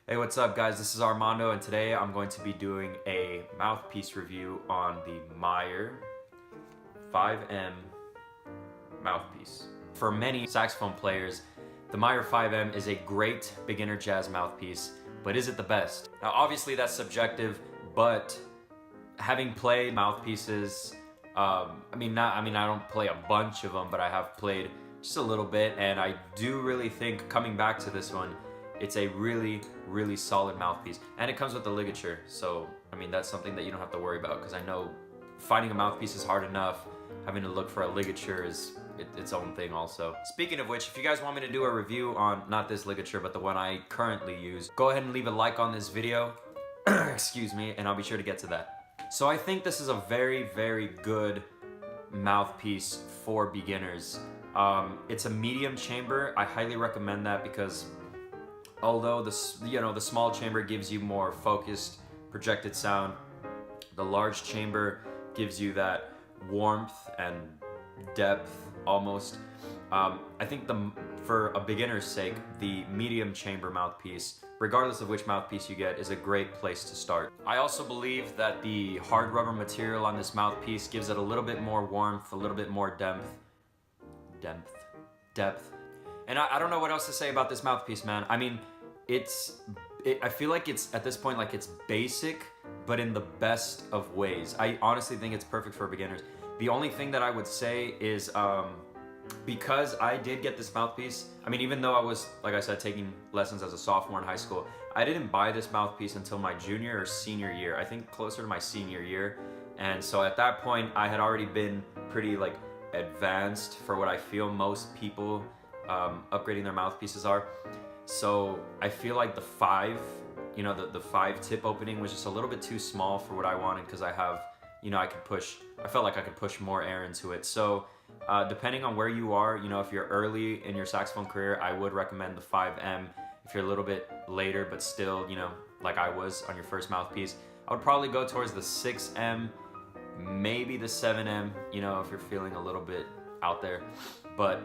Hey, what's up guys? This is Armando and today I'm going to be doing a mouthpiece review on the Meyer 5M mouthpiece. For many saxophone players, the Meyer 5M is a great beginner jazz mouthpiece, but is it the best? Now obviously that's subjective, but having played mouthpieces, I don't play a bunch of them, but I have played just a little bit, and I do really think coming back to this one, it's a really solid mouthpiece, and it comes with a ligature, so I mean that's something that you don't have to worry about, because I know finding a mouthpiece is hard enough. Having to look for a ligature is its own thing also. Speaking of which, if you guys want me to do a review on not this ligature but the one I currently use, go ahead and leave a like on this video excuse me, and I'll be sure to get to that. So I think this is a very good mouthpiece for beginners. It's a medium chamber. I highly recommend that because although the small chamber gives you more focused, projected sound, the large chamber gives you that warmth and depth almost. I think for a beginner's sake, the medium chamber mouthpiece, regardless of which mouthpiece you get, is a great place to start. I also believe that the hard rubber material on this mouthpiece gives it a little bit more warmth, a little bit more depth. And I don't know what else to say about this mouthpiece, man. I mean, I feel like it's, at this point, like it's basic, but in the best of ways. I honestly think it's perfect for beginners. The only thing that I would say is, because I did get this mouthpiece, I mean, even though I was, like I said, taking lessons as a sophomore in high school, I didn't buy this mouthpiece until my junior or senior year. I think closer to my senior year. And so at that point, I had already been pretty like advanced for what I feel most people upgrading their mouthpieces are. So I feel like the 5 tip opening was just a little bit too small for what I wanted, because I have, I felt like I could push more air into it. So depending on where you are, if you're early in your saxophone career, I would recommend the 5M. If you're a little bit later, but still, like I was on your first mouthpiece, I would probably go towards the 6M, maybe the 7M, if you're feeling a little bit out there. But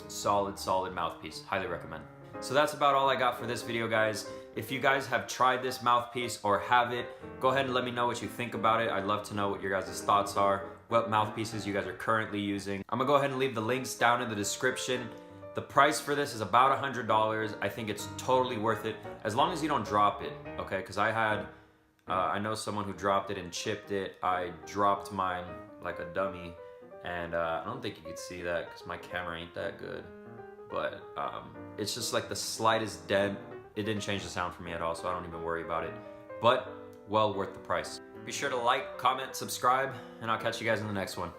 solid mouthpiece, highly recommend. So that's about all I got for this video, guys. If you guys have tried this mouthpiece or have it, go ahead and let me know what you think about it. I'd love to know what your guys' thoughts are, what mouthpieces you guys are currently using. I'm gonna go ahead and leave the links down in the description. The price for this is about $100. I think it's totally worth it, as long as you don't drop it, okay? Because I know someone who dropped it and chipped it. I dropped mine like a dummy, and I don't think you could see that because my camera ain't that good. But it's just like the slightest dent. It didn't change the sound for me at all, so I don't even worry about it. But well worth the price. Be sure to like, comment, subscribe, and I'll catch you guys in the next one.